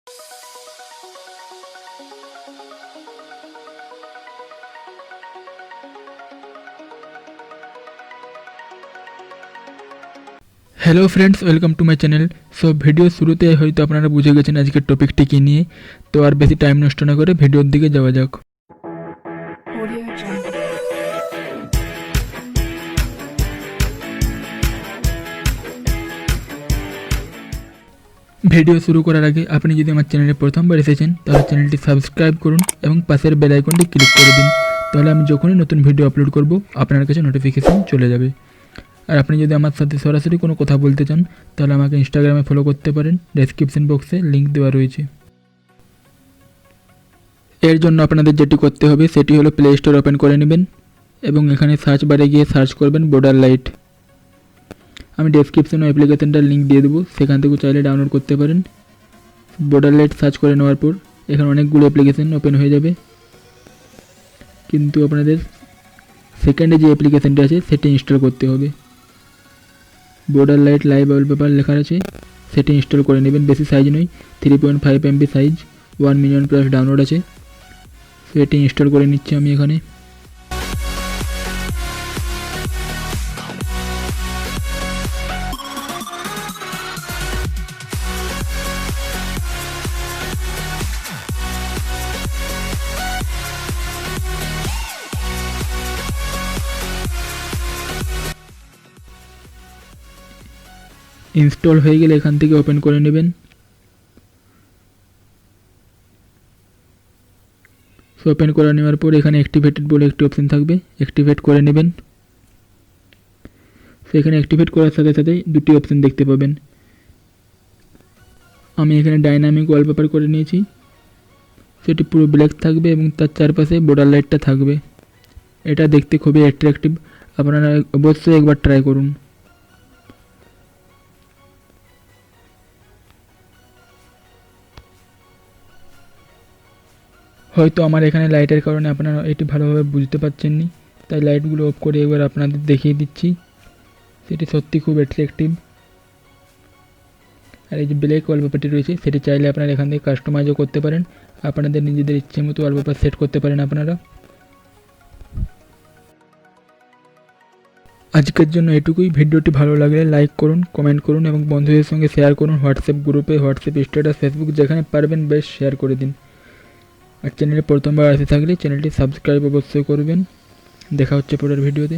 Hello friends, welcome to my channel. So video শুরুতে হয়তো আপনারা বুঝে গেছেন আজকের টপিকটি কী নিয়ে। তো আর বেশি টাইম নষ্ট না করে ভিডিওর দিকে যাওয়া যাক। ভিডিও শুরু করার আগে আপনি যদি আমার চ্যানেলে প্রথমবার এসেছেন তাহলে চ্যানেলটি সাবস্ক্রাইব করুন এবং পাশের বেল আইকনটি ক্লিক করে দিন। তাহলে আমি যখনই নতুন ভিডিও আপলোড করব আপনার কাছে নোটিফিকেশান চলে যাবে। আর আপনি যদি আমার সাথে সরাসরি কোনো কথা বলতে চান তাহলে আমাকে ইনস্টাগ্রামে ফলো করতে পারেন, ডেসক্রিপশন বক্সে লিঙ্ক দেওয়া রয়েছে। এর জন্য আপনাদের যেটি করতে হবে সেটি হলো প্লে স্টোর ওপেন করে নেবেন এবং এখানে সার্চ বারে গিয়ে সার্চ করবেন borderlight। আমি ডেসক্রিপশনে অ্যাপ্লিকেশনটার লিঙ্ক দিয়ে দেবো, সেখান থেকে চাইলে ডাউনলোড করতে পারেন। borderlight সার্চ করে নেওয়ার পর এখানে অনেকগুলো অ্যাপ্লিকেশন ওপেন হয়ে যাবে, কিন্তু আপনাদের সেকেন্ডে যে অ্যাপ্লিকেশনটা আছে সেটি ইনস্টল করতে হবে। borderlight লাইভ ওয়ালপেপার লেখা আছে, সেটি ইনস্টল করে নেবেন। বেশি সাইজ নয়, 3.5 MB size, 1 million plus download আছে। সেটি ইনস্টল করে নিচ্ছি আমি এখানে। ইনস্টল হয়ে গেলে এখান থেকে ওপেন করে নেবেন। সো ওপেন করে নেওয়ার পর এখানে অ্যাক্টিভেটেড বলে একটি অপশন থাকবে, অ্যাক্টিভেট করে নেবেন। সেখানে অ্যাক্টিভেট করার সাথে সাথে দুটি অপশন দেখতে পাবেন। আমি এখানে ডাইনামিক ওয়ালপেপার করে নিয়েছি, সেটি পুরো ব্ল্যাক থাকবে এবং তার চারপাশে বর্ডার লাইটটা থাকবে। এটা দেখতে খুবই অ্যাট্রাকটিভ, আপনারা অবশ্যই একবার ট্রাই করুন। হয়তো আমার এখানে লাইটের কারণে আপনারা এটি ভালোভাবে বুঝতে পারছেননি, তাই লাইটগুলো অফ করে একবার আপনাদের দেখিয়ে দিচ্ছি। সেটি সত্যি খুব অ্যাট্রাকটিভ। আর এই যে ব্ল্যাক ওয়ালপেপারটি রয়েছে সেটি চাইলে আপনারা এখান থেকে কাস্টমাইজও করতে পারেন, আপনাদের নিজেদের ইচ্ছে মতো ওয়ালপেপার সেট করতে পারেন আপনারা। আজকের জন্য এটুকুই। ভিডিওটি ভালো লাগলে লাইক করুন, কমেন্ট করুন এবং বন্ধুদের সঙ্গে শেয়ার করুন। হোয়াটসঅ্যাপ গ্রুপে, হোয়াটসঅ্যাপ স্ট্যাটাস, ফেসবুক যেখানে পারবেন বেশ শেয়ার করে দিন। আর চ্যানেলে প্রথমবার আসে থাকলে চ্যানেলটি সাবস্ক্রাইব অবশ্যই করবেন। দেখা হচ্ছে পরের ভিডিওতে।